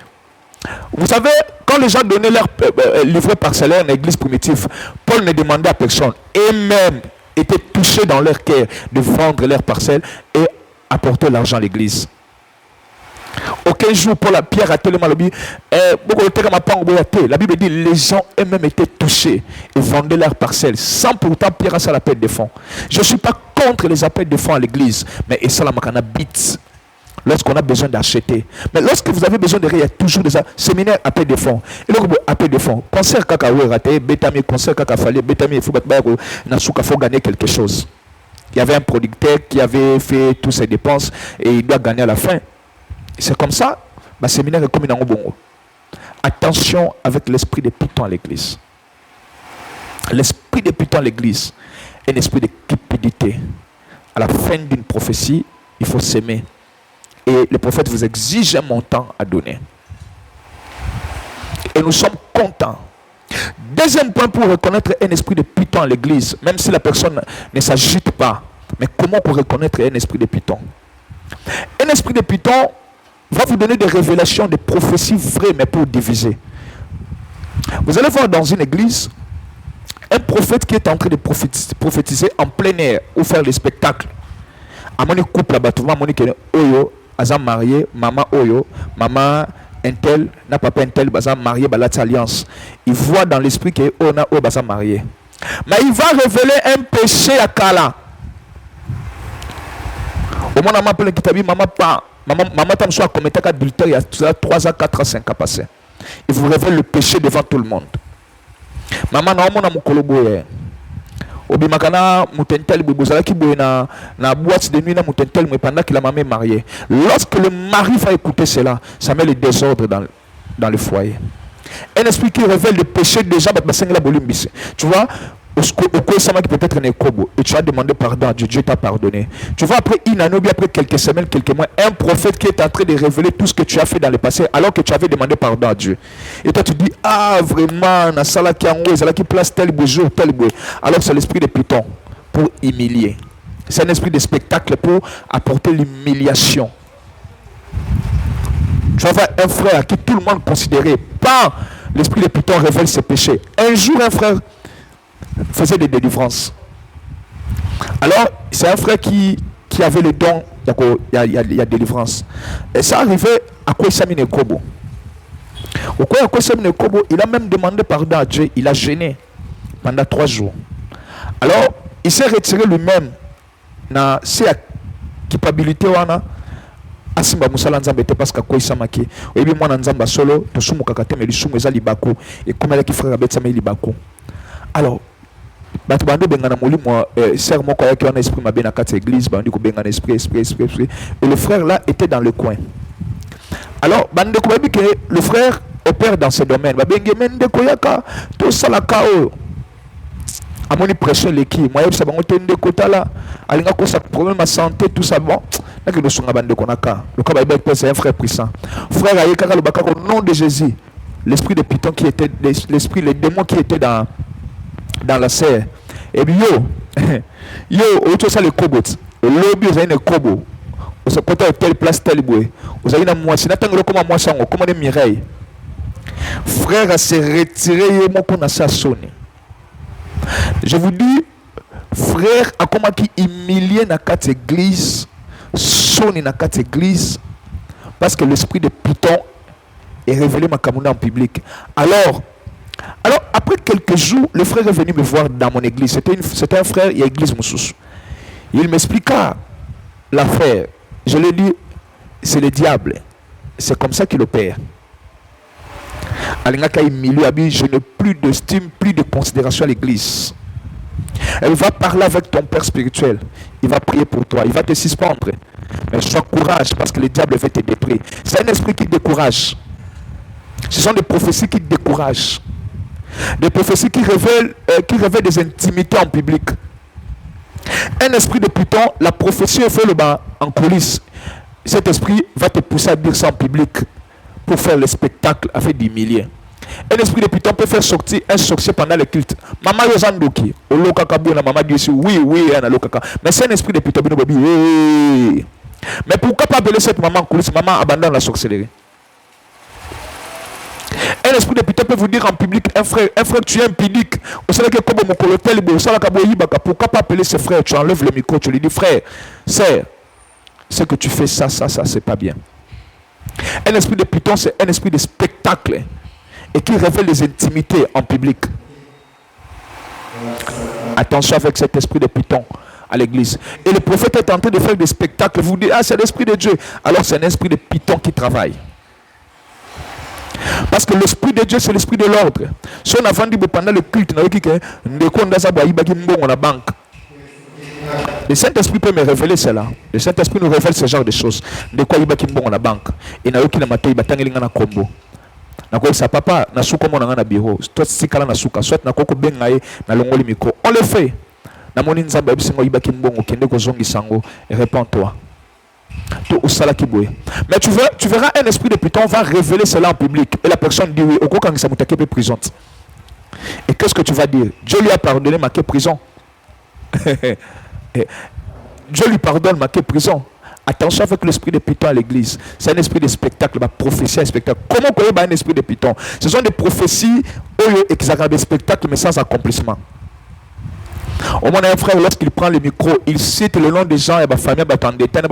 Vous savez, quand les gens donnaient leur livret parcellaire en église primitive, Paul ne demandait à personne. Et même étaient touchés dans leur cœur de vendre leurs parcelles et apporter l'argent à l'église. Aucun jour, Paul a Pierre a tellement lobby. La Bible dit les gens eux-mêmes étaient touchés et vendaient leurs parcelles sans pourtant Pierre a ça l'appel de fonds. Je ne suis pas contre les appels de fonds à l'église, mais et ça la makana bit. Lorsqu'on a besoin d'acheter. Mais lorsque vous avez besoin de rien, il y a toujours des séminaires appel de fonds. Et donc, appel de fonds. Concert kaka raté, bétami, concert kaka fallait, bétami, il faut gagner quelque chose. Il y avait un producteur qui avait fait toutes ses dépenses et il doit gagner à la fin. C'est comme ça, le séminaire est comme une bongo. Attention avec l'esprit de Python à l'église. L'esprit de Python à l'église est un esprit de cupidité. À la fin d'une prophétie, il faut s'aimer. Et le prophète vous exige un montant à donner. Et nous sommes contents. Deuxième point pour reconnaître un esprit de Python à l'église, même si la personne ne s'agite pas. Mais comment pour reconnaître un esprit de Python? Un esprit de Python va vous donner des révélations, des prophéties vraies, mais pour diviser. Vous allez voir dans une église un prophète qui est en train de prophétiser en plein air ou faire des spectacles. À mon couple là-bas, tout le monde dit Oyo, Azam marié, maman Oyo, maman Intel, n'a papa Intel, Bazam marié, Balati Alliance. Il voit dans l'esprit que on a Oyo Bazam marié. Mais il va révéler un péché à Kala. Au moment où on appelle Kitabi, maman pas. Maman tam soit commis adultère il y a 3 ans, 4 ans, 5 ans passés. Il vous révèle le péché devant tout le monde. Maman na mon amu koloboye. Obi makana mutentel bozala ki boye na boîte de nuit na mutentel mais pendant que la maman est mariée. Lorsque le mari va écouter cela, ça met le désordre dans le foyer. Un esprit qui révèle le péché des gens, tu vois, peut-être et tu as demandé pardon à Dieu, Dieu t'a pardonné. Tu vois, après une année, après quelques semaines, quelques mois, un prophète qui est en train de révéler tout ce que tu as fait dans le passé, alors que tu avais demandé pardon à Dieu. Et toi, tu dis, ah, vraiment, na sala qui en haut, qui place tel jour, tel bout. Alors, c'est l'esprit de Python pour humilier. C'est un esprit de spectacle pour apporter l'humiliation. Tu vas voir un frère à qui tout le monde considérait, pas l'esprit de Python révèle ses péchés. Un jour, un frère faisait des délivrances. Alors, c'est un frère qui avait le don, il y a délivrance. Et ça arrivait à Kouessamine Kobo. Au Kouessamine Kobo, il a même demandé pardon à Dieu, il a gêné pendant 3 jours. Alors, il s'est retiré lui-même dans sa culpabilité. Asimba musala nzambe te parce que Kouessamaki. Et bien, moi, nzamba solo, tout sumu kakate, mais le sumu eza libako. Et comme elle a qui frère abetsa me libako. Alors, batu bande bengana moli moi sœur moko ya qui a un esprit mabe na kati église bandi ko bengana esprit. Et le frère là était dans le coin. Alors bande ko babi que le frère opère dans ce domaine. Ba benge mende ko yaka to sala kao. Amoni pression l'équipe. Moi ça bango tende ko tala alinga ko sa problème de santé tout ça bon. Na que do sunga bande ko naka. Le ka babi c'est un frère puissant. Frère aye kaka le baka au nom de Jésus. L'esprit de Python qui était l'esprit les démons qui étaient dans la serre. Et puis yo, autre ça le cobot. Le lobby vous avez un cobo. Au ce côté telle place tel boué. Vous avez une moitié. N'attendez pas comment moi ça on comment des mireilles. Frère a se retiré mon qu'on a ça sonné. Je vous dis, frère a comment qui humilié na quatre église, sonné na quatre église, parce que l'esprit de Python est révélé ma camouna en public. Alors, après quelques jours, le frère est venu me voir dans mon église. C'était un frère, il y a l'église Moussous. Il m'expliqua l'affaire. Je lui ai dit, c'est le diable. C'est comme ça qu'il opère. Je n'ai plus d'estime, plus de considération à l'église. Elle va parler avec ton père spirituel. Il va prier pour toi. Il va te suspendre. Mais sois courage parce que le diable veut te détruire. C'est un esprit qui décourage. Ce sont des prophéties qui découragent. Des prophéties qui révèlent des intimités en public. Un esprit de Python, la prophétie est faite en coulisses. Cet esprit va te pousser à dire ça en public pour faire le spectacle afin d'humilier. Un esprit de Python peut faire sortir un sorcier pendant le culte. Maman Yozandoki, maman dit oui, mais c'est un esprit de Python. Mais pourquoi pas appeler cette maman en coulisses? Maman abandonne la sorcellerie. Un esprit de Python peut vous dire en public, un frère tu es impudique. Pourquoi pas appeler ce frère? Tu enlèves le micro, tu lui dis frère, c'est ce que tu fais, ça, c'est pas bien. Un esprit de python, c'est un esprit de spectacle et qui révèle les intimités en public. Attention avec cet esprit de python à l'église. Et le prophète est en train de faire des spectacles. Vous dites, ah, c'est l'esprit de Dieu. Alors c'est un esprit de python qui travaille. Parce que l'esprit de Dieu, c'est l'esprit de l'ordre. Si on a vendu pendant le culte, le Saint-Esprit peut me révéler cela. Le Saint-Esprit nous révèle ce genre de choses. De quoi il y a la banque. Et na yoki na mato il y a combo. Na quoi ça papa na souko mo na bureau. Toi si kala na souka soit na koko bengaye na longoli micro. On le fait. Na moni nzamba bisingo ibaki mbongo kende ko zongi sango et réponds-toi. Mais tu verras un esprit de python va révéler cela en public. Et la personne dit oui, au cas où ça m'a prison. Et qu'est-ce que tu vas dire? Dieu lui a pardonné ma prison. Dieu lui pardonne ma prison. Attention avec l'esprit de python à l'église. C'est un esprit de spectacle, ma prophétie, un spectacle. Comment connaître un esprit de python? Ce sont des prophéties où ils des spectacles mais sans accomplissement. Au moins un frère, lorsqu'il prend le micro, il cite le nom des gens et ma famille en détail.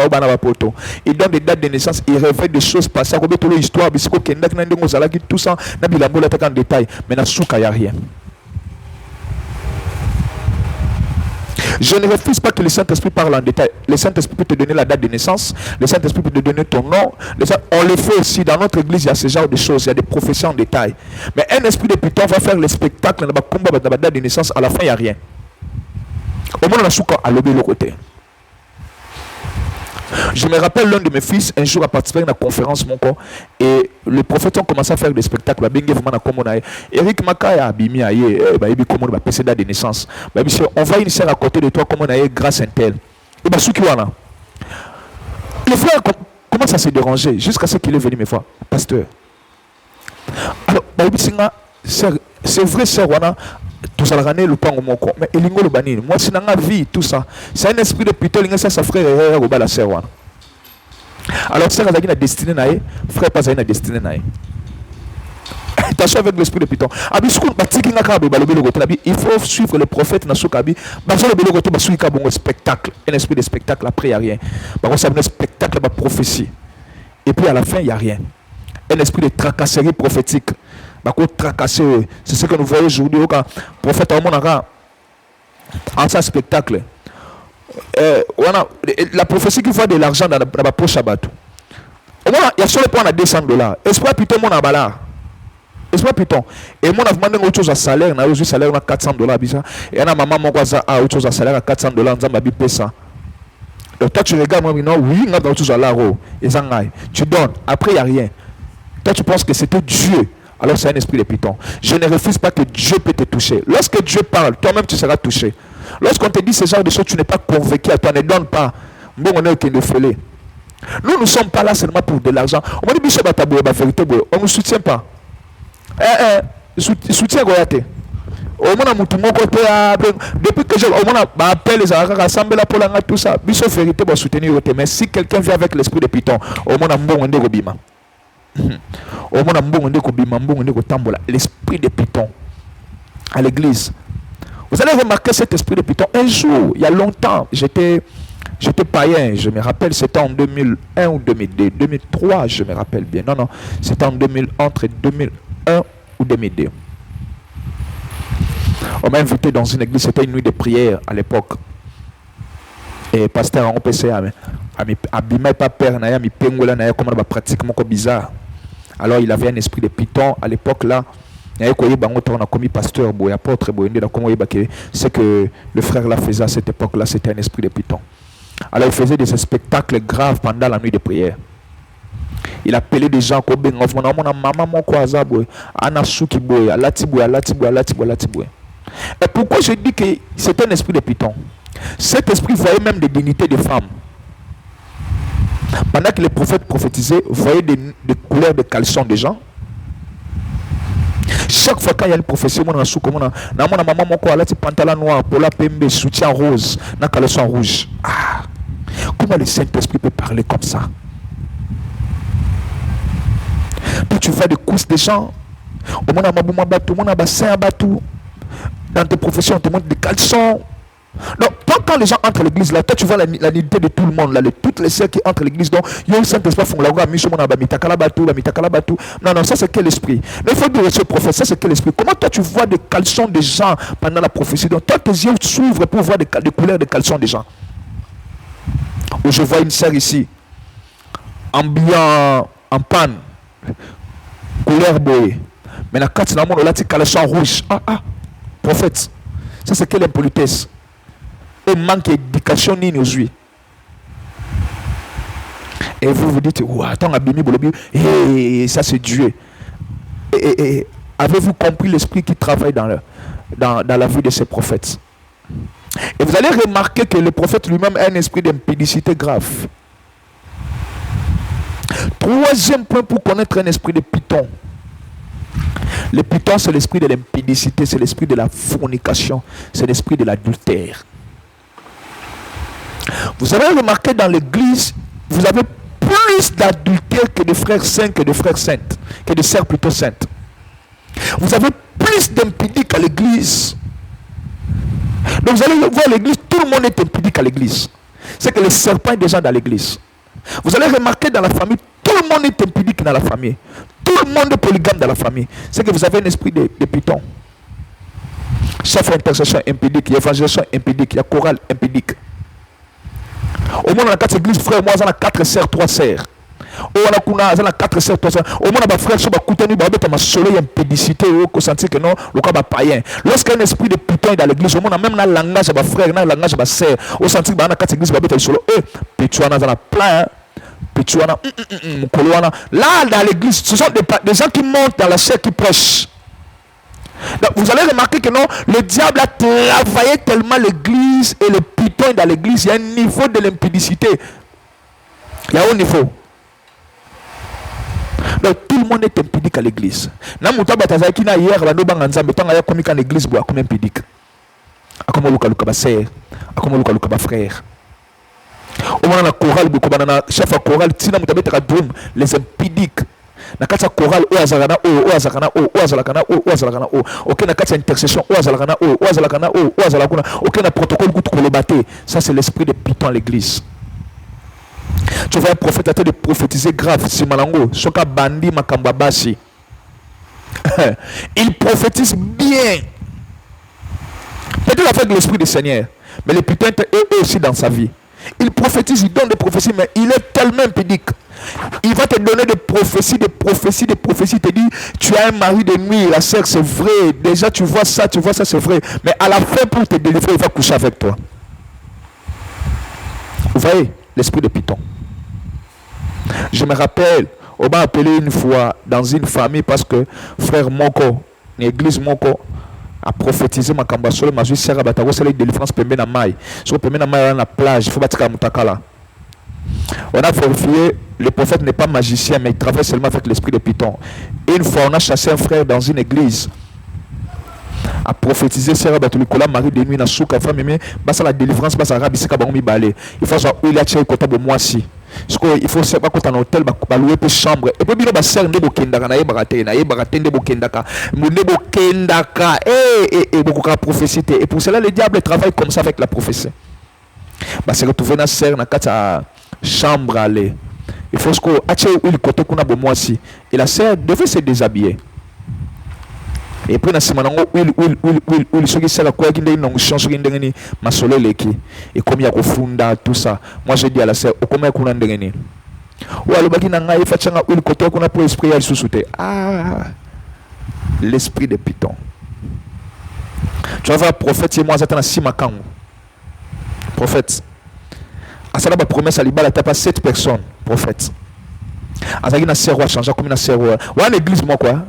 Il donne des dates de naissance, il révèle des choses passées. Il y a l'histoire, tout ça, en détail. Mais dans il n'y a rien. Je ne refuse pas que le Saint-Esprit parle en détail. Le Saint-Esprit peut te donner la date de naissance. Le Saint-Esprit peut te donner ton nom. On le fait aussi. Dans notre église, il y a ce genre de choses. Il y a des prophéties en détail. Mais un esprit de python va faire le spectacle dans la date de naissance. À la fin, il n'y a rien. Au moins, on a souka à l'obé le côté. Je me rappelle l'un de mes fils, un jour, a participé à une conférence, mon corps, et les prophètes ont commencé à faire des spectacles. Eric Makaya, Bimi Aye, comment on va passer date de naissance. On va initier à côté de toi, comment on a grâce à un tel. Et bien, le frère commence à se déranger jusqu'à ce qu'il est venu me voir, pasteur. Alors, c'est vrai, sœur, tout ça le temps au moko mais il le banine moi c'est dans la vie tout ça c'est un esprit de python ça sa frère au bas la sœur alors sœur a une destinée naïe frère pas une destinée naïe attention avec l'esprit de python il faut suivre le prophète dans ce cabi le spectacle un esprit de spectacle après il n'y a rien c'est un spectacle de prophétie et puis à la fin il n'y a rien un esprit de tracasserie prophétique. C'est ce que nous voyons aujourd'hui quand le prophète en ce spectacle. La prophétie qui voit de l'argent dans la poche à bateau. Il y a sur le point à $200. Espoir plutôt mon abala. Espoir plutôt. Et moi, on a demandé autre chose à salaire. On a reçu salaire à $400. Et on a maman a autre chose à salaire à $400. On a payé ça. Donc toi, tu regardes, moi, non, oui, on a autre chose à l'aro. Tu donnes. Après, il n'y a rien. Toi, tu penses que c'était Dieu. Alors c'est un esprit de python. Je ne refuse pas que Dieu peut te toucher. Lorsque Dieu parle, toi-même tu seras touché. Lorsqu'on te dit ce genre de choses, tu n'es pas convaincu à toi, ne donne pas. Bon, on est qu'une folie. Nous ne sommes pas là seulement pour de l'argent. On dit Bishop Ataboué, la vérité, on ne nous soutient pas. Soutien Goyate. Depuis que je appelle les Arabes, rassembler la Polanga, tout ça, Bishop vérité va soutenir. Mais si quelqu'un vient avec l'esprit de python, au moins on est Robima. L'esprit de python à l'église. Vous allez remarquer cet esprit de python. Un jour, il y a longtemps, j'étais païen. Je me rappelle, c'était en 2001 ou 2002. 2003, je me rappelle bien. Non, c'était en 2000, entre 2001 ou 2002. On m'a invité dans une église, c'était une nuit de prière à l'époque. Et pasteur, on peut essayer à bimé pas père, na ya mi pengola na ya comment pratiquement bizarre. Alors il avait un esprit de python à l'époque là. Il y a un commis pasteur, apôtre, c'est que le frère là faisait à cette époque là, c'était un esprit de python. Alors il faisait des spectacles graves pendant la nuit de prière. Il appelait des gens comme maman et pourquoi je dis que c'est un esprit de python? Cet esprit voyait même des dignités de femmes. Pendant que les prophètes prophétisaient, voyaient des couleurs de caleçon des gens. Chaque fois qu'il y a une prophétie, on a sous comme on a maman mon quoi, là tu pantalon noir, pour la pembe, soutien rose, na caleçon rouge. Ah, comment le Saint-Esprit peut parler comme ça? Puis tu fais des courses des gens. Au moins on a bassin à bateau. Dans tes professions, on te montre des caleçons. Donc, pas Donc quand les gens entrent à l'église, là, toi tu vois la nudité de tout le monde, là, toutes les sœurs qui entrent à l'église, donc il y a un Saint-Esprit font la voix, non, non, ça c'est quel esprit? Mais il faut dire ce prophète, ça c'est quel esprit? Comment toi tu vois des caleçons des gens pendant la prophétie? Donc toi tes yeux s'ouvrent pour voir des couleurs de caleçons des gens. Où je vois une sœur ici, ambiant en panne, couleur boye. Mais la carte, on a dit caleçon rouge. Prophète, ça c'est quelle impolitesse? Et manque d'éducation ni aujourd'hui. Et vous vous dites, attends, Abimi Bolobi, ça c'est Dieu. Et avez-vous compris l'esprit qui travaille dans la vie de ces prophètes? Et vous allez remarquer que le prophète lui-même a un esprit d'impédicité grave. Troisième point pour connaître un esprit de python. Le python, c'est l'esprit de l'impédicité, c'est l'esprit de la fornication, c'est l'esprit de l'adultère. Vous avez remarqué dans l'église, vous avez plus d'adultère que de frères saints, que de frères saintes, que de sœurs plutôt saintes. Vous avez plus d'impédiques à l'église. Donc vous allez voir l'église, tout le monde est impudique à l'église. C'est que le serpent est déjà dans l'église. Vous allez remarquer dans la famille, tout le monde est impudique dans la famille. Tout le monde est polygame dans la famille. C'est que vous avez un esprit de python. Chef intercession impudique, il y a évangélisation impudique, il y a chorale impudique. Au moins dans la 4 églises, frère, moi, j'en ai 4 sœurs, 3 sœurs. Au moins, j'en ai 4 sœurs, 3 sœurs. Au moins, ma frère, je vais écouter, je vais soleil impédicité, je sentir que non, le cas va païen. Lorsqu'un esprit de python est dans l'église, au moins, même dans le langage de frère, dans le langage de sœur, au sentir que dans la 4 églises, je vais solo. Pétuana, j'en ai plein. Pétuana, là, dans l'église, ce sont des gens qui montent dans la chair qui prêchent. Donc, vous allez remarquer que non, le diable a travaillé tellement l'église et le python dans l'église, il y a un niveau de l'impudicité. Il y a un haut niveau. Donc tout le monde est impudique à l'église. Namuta bataza qui na hier la no banga nzambe tanga ya komika na l'église boa comme impudique. Akoma luka luka ba sœur, akoma luka luka ba frère. Au moins na chorale boko banana chef à chorale tina mutabeta drum les impudiques. Na kati ya chorale o azalana o azalana o azalana o azalana o. OK na kati ya intercession o azalana o azalana o azalana. OK na protocole kutu kolobate. Ça c'est l'esprit de python à l'église. Tu vois un prophète train de prophétiser grave si malango soka bandi makamba basi. Il prophétise bien. Peut-être avec l'esprit du Seigneur, mais le python est aussi dans sa vie. Il prophétise, il donne des prophéties, mais il est tellement impédique. Il va te donner des prophéties, des prophéties, des prophéties. Il te dit, tu as un mari de nuit, la sœur, c'est vrai. Déjà, tu vois ça, c'est vrai. Mais à la fin, pour te délivrer, il va coucher avec toi. Vous voyez, l'esprit de python. Je me rappelle, on m'a appelé une fois dans une famille parce que frère Moko, l'église Moko, a prophétisé ma cambasole, ma vie sera batako, c'est la délivrance pembe na mai. Sur pembe na mai, la plage, il faut battre à Mutakala. On a vérifié, le prophète n'est pas magicien, mais il travaille seulement avec l'esprit de python. Et une fois, on a chassé un frère dans une église. A prophétisé Sarah Batulikola Marie de nuit na souka femme mais basa la délivrance basa rabisika bango mi balé. Il faut soit il a tiré côté de moi si. Il faut savoir quand un hôtel ba louer pour chambre et puis bino ba ser ndebo kendaka na yebaka ndebo kendaka ndebo kendaka et beaucoup de prophétie et pour cela le diable travaille comme ça avec la prophétie. Ba se retrouver na ser na kata chambre aller. Il faut que ache il côté kuna bo moi si et la sœur devait se déshabiller. Et puis, il se dit quoi qu'il y a une chance de ma soleil et comme il y a funda tout ça. Moi je dis à la sœur, comment est-ce qu'on a ndengeni? Ou alors baki nanga il fait un côté qu'on a pour esprit à sous-souter. L'esprit de python. Tu vas voir prophète et moi j'attends à Simakango. Prophète. À ça la promesse à l'ibala t'as pas 7 personnes, prophète. À ça qui na sœur changer comme na sœur. Ou en église moi quoi?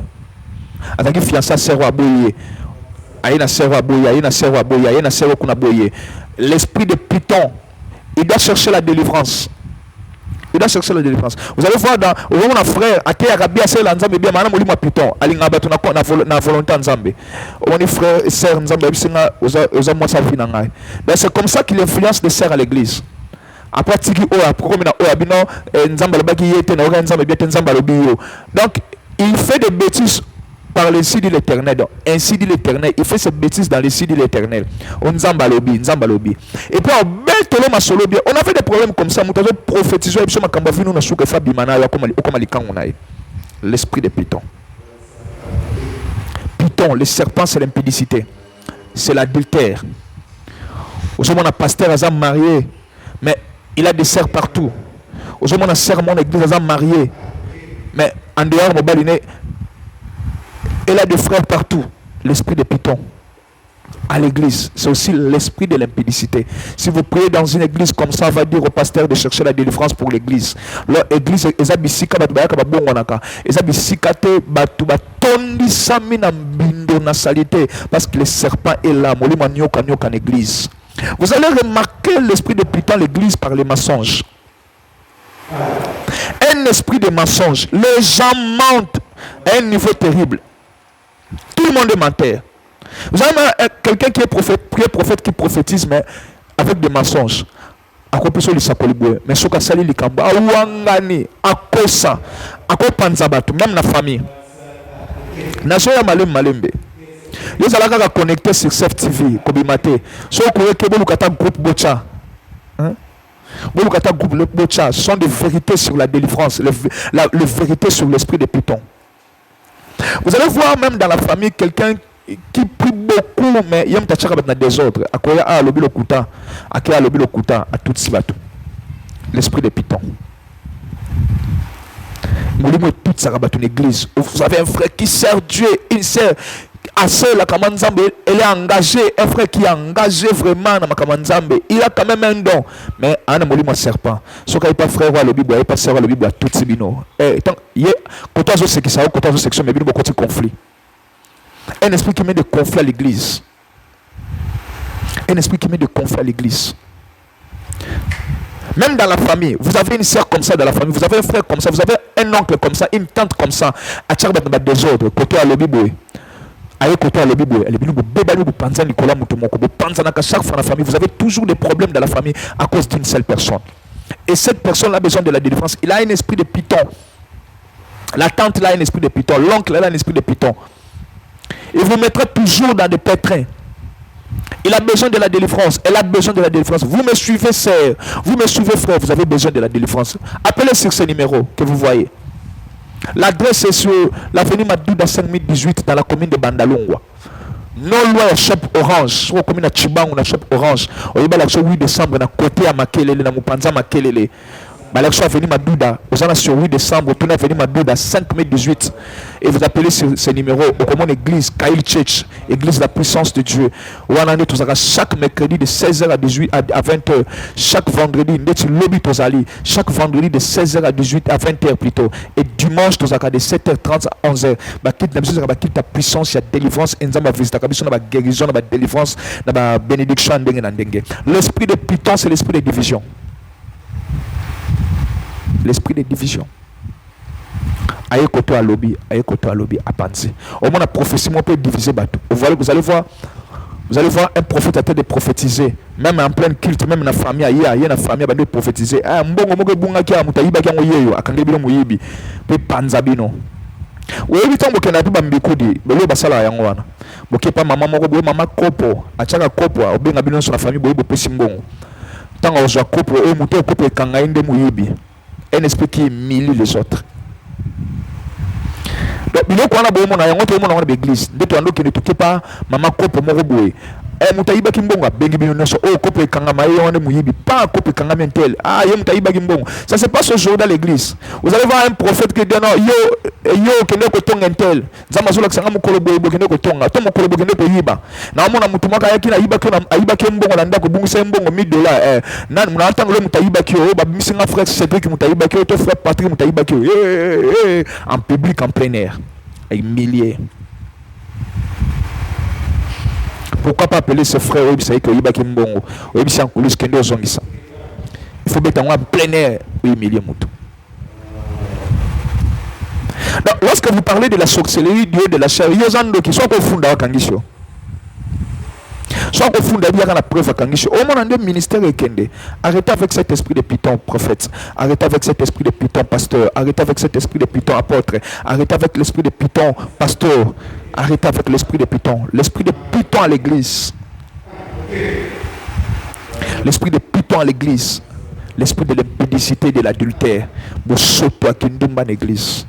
Ataki fiancé sœur wa boye aina sœur wa boye aina sœur wa boye aina sœur kuna boye. L'esprit de python, il doit chercher la délivrance. Il doit chercher la délivrance. Vous allez voir dans mon frère ake akabia sœur nzambe bien mana molimo python alinga batu na volonté nzambe. On est frère et sœur nzambe bisinga oza moi sa vie na ngai. Donc c'est comme ça qu'il influence les sœurs à l'église. Après tiki o après na o abino nzambe le baki yete na nzambe bien nzambe le bio. Donc il fait des bêtises par le site de l'Éternel. Donc, ainsi dit l'Éternel. Il fait cette bêtise dans le site de l'Éternel. On Nzambalobi. Et puis, on a fait des problèmes comme ça. L'esprit de Python. Python, le serpent, c'est l'impudicité. C'est l'adultère. Aujourd'hui, on a pasteur à marié, mais il a des serres partout. Aujourd'hui, on a sermon l'église à marié, mais en dehors, il a des frères partout. L'esprit de Python. À l'église, c'est aussi l'esprit de l'impudicité. Si vous priez dans une église comme ça, on va dire au pasteur de chercher la délivrance pour l'église. L'église, parce que le serpent est là. Église. Vous allez remarquer l'esprit de Python, l'église, par les mensonges. Un esprit de mensonge. Les gens mentent à un niveau terrible. Tout le monde est menteur. Vous avez quelqu'un qui est prophète qui prophétise, mais avec des mensonges. À quoi peut mais ce que sali likamba, awangani, akosa, akopanzabato, même la famille. Nation ya malembe. Ils allaient connecter sur CEF TV, Kobimate. So que Bolukata groupe Bocha. Bolukata groupe Bocha sont des vérités sur la délivrance, les vérités sur l'esprit de Python. Vous allez voir même dans la famille quelqu'un qui prie beaucoup, mais il y a un désordre. À quoi a lobby le kuta, à qui a lobby le kuta, à tout ce bateau. L'esprit de Python. Moulimo est toute sa rabatte une église. Vous avez un frère qui sert Dieu, il sert assez la Kamanzambe, elle est engagée, un frère qui est engagé vraiment dans ma Kamanzambe, il a quand même un don, mais un moulimo serpent. Ce qu'il n'y a pas frère à lobby, il n'y a pas sœur à lobby à tout ce bino. Et tant, il y a quand on se ça, quand on se section, mais il y a beaucoup de conflits. Un esprit qui met de conflits à l'église. Un esprit qui met de conflits à l'église. Même dans la famille, vous avez une sœur comme ça dans la famille, vous avez un frère comme ça, vous avez un oncle comme ça, une tante comme ça, à Tcharbat dans le désordre, côté à l'obiboué. Aïe, côté à l'obiboué, chaque fois dans la famille, vous avez toujours des problèmes dans la famille à cause d'une seule personne. Et cette personne a besoin de la délivrance. Il a un esprit de Python. La tante a un esprit de Python, l'oncle a un esprit de Python. Il vous mettra toujours dans des pétrins. Il a besoin de la délivrance. Elle a besoin de la délivrance. Vous me suivez, sœur. Vous me suivez, frère. Vous avez besoin de la délivrance. Appelez sur ce numéro que vous voyez. L'adresse est sur l'avenue Madouda 5018 dans la commune de Bandalungwa. Non loin au shop Orange. Sur la commune de Chibang, on a shop Orange. On y va le 8 décembre, on a côté à Makelele, dans Mupanza Makelele. L'élection à venir Madouda, vous allez sur 8 décembre, tournez à venir Madouda 5 mai 18 et vous appelez ce numéro au commande église Kail Church, église de la puissance de Dieu. Où on en est chaque mercredi de 16h à 18 à 20h, chaque vendredi chaque vendredi de 16h à 18 à 20h plutôt et dimanche de 7h30 à 11h. Bah quitte ta puissance, il y a délivrance, ensemble visite la guérison, la délivrance, la bénédiction. L'esprit de Python, c'est l'esprit de division. L'esprit de division. Aïe koto à lobby, à Panzi. Au moins la prophétie, on peut diviser bateau. Vous allez voir un prophète à tête de prophétiser, même en plein culte, même dans la famille, il y a une famille qui prophétiser. Ah, mbongo moke bunga kia mutayiba kia ngoyeyo, akangebilo muyibi, pe panzabino. Oui, il tombe que na tuba mbikudi, belo basala yango wana. Boke pa maman moko boye mama kopo, achaka kopo, obenga bino sur la famille boye bopesi mbongo. Tanga ozwa kopo, o muto kopo ekanga inde muyibi. Un esprit qui humilie les autres. Donc, il y a un église. Dès que tu ne t'occupes pas, maman coupe mon robot. Mutaïba Kimbonga, Bengi Binoso, oh, Kope Kangamaï, on est mouillé, pas Kope Kangamentel. Ah, Mutaïba Kimbong. Ça se passe ce jour dans l'église. Vous allez voir un prophète qui dit non, yo, Keneko Tongentel. Zamazula Sangamu Kolobo, Keneko Tonga, Tomo Kolobo Keneko Yiba. Namona Mutumaka Yakina, Iba Kimbong, Landako, Bungsembong, $1000. Nan, Munatang Mutaïba Kyo, Babissing frère Cédric Mutaïba Kyo, ton frère Patrick Mutaïba Kyo, en public, en plein air, avec milliers. Pourquoi pas appeler ce frère il faut mettre en plein air lorsque vous parlez de la sorcellerie, Dieu de la chair, il y a des gens qui sont au fond de la condition. Soit au fond d'ailleurs la preuve à Kangishi. Au moment où ministère est kende. Arrêtez avec cet esprit de python prophète. Arrêtez avec cet esprit de python pasteur. Arrêtez avec cet esprit de python apôtre. Arrêtez avec l'esprit de python pasteur. Arrêtez avec l'esprit de python. L'esprit de python à l'église. L'esprit de python à l'église. L'esprit de l'impudicité et de l'adultère. Bosoto akindumba l'église.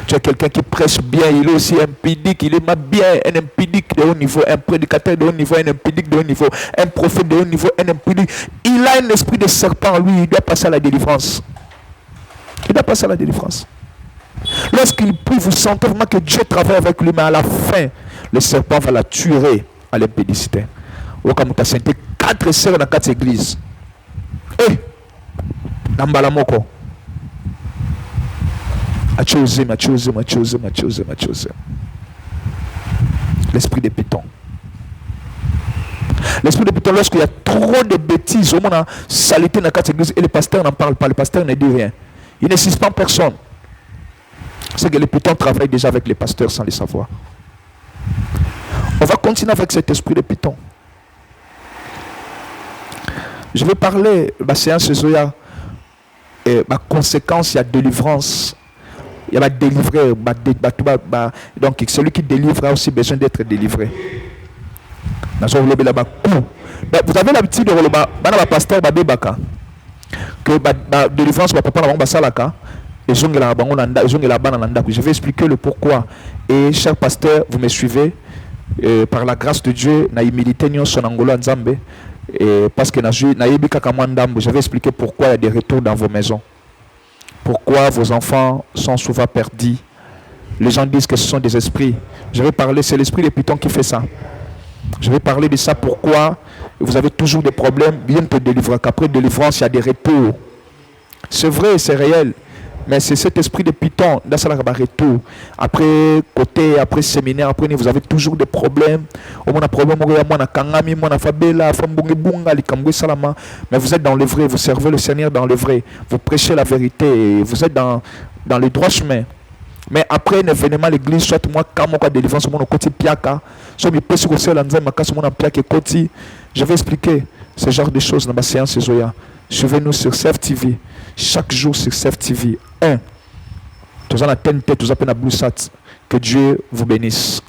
Tu as quelqu'un qui prêche bien, il est aussi impudique, il est bien un impudique de haut niveau, un prédicateur de haut niveau, un impudique de haut niveau, un prophète de haut niveau, un impudique. Il a un esprit de serpent, lui, il doit passer à la délivrance. Il doit passer à la délivrance. Lorsqu'il prie, vous sentez vraiment que Dieu travaille avec lui, mais à la fin, le serpent va la tuer à l'impudicité. Ou comme tu as senti 4 sœurs dans 4 églises. Eh, Nambalamoko. L'esprit de python. L'esprit de python, lorsqu'il y a trop de bêtises, au monde a salité dans la église et le pasteur n'en parle pas, le pasteur ne dit rien. Il ne suspend personne. C'est que les pythons travaillent déjà avec les pasteurs sans le savoir. On va continuer avec cet esprit de python. Je vais parler, séance Zoya, conséquence, il y a délivrance. Il va délivrer. Donc, celui qui délivre a aussi besoin d'être délivré. Vous avez l'habitude de le pasteur que la délivrance va pas salaka. Je vais expliquer le pourquoi. Et cher pasteur, vous me suivez. Par la grâce de Dieu, na humilité nous son angolo nzambe. Parce que je vais expliquer pourquoi il y a des retours dans vos maisons. Pourquoi vos enfants sont souvent perdus. Les gens disent que ce sont des esprits. Je vais parler, c'est l'esprit des pythons qui fait ça. Je vais parler de ça, pourquoi vous avez toujours des problèmes, bien te délivrer, qu'après délivrance, il y a des retours. C'est vrai, c'est réel. Mais c'est cet esprit de python, dans ce retour. Après côté, après séminaire, après vous avez toujours des problèmes. Mais vous êtes dans le vrai, vous servez le Seigneur dans le vrai. Vous prêchez la vérité, vous êtes dans le droit chemin. Mais après un événement à l'église, soit moi, quand moi, délivrance, mon côté piaka, soit mes péchés au ciel, je vais expliquer ce genre de choses dans ma séance Zoya. Suivez-nous sur CEF TV. Chaque jour sur CEF TV. 1. Tous en la tête, tous en la blue sat. Que Dieu vous bénisse.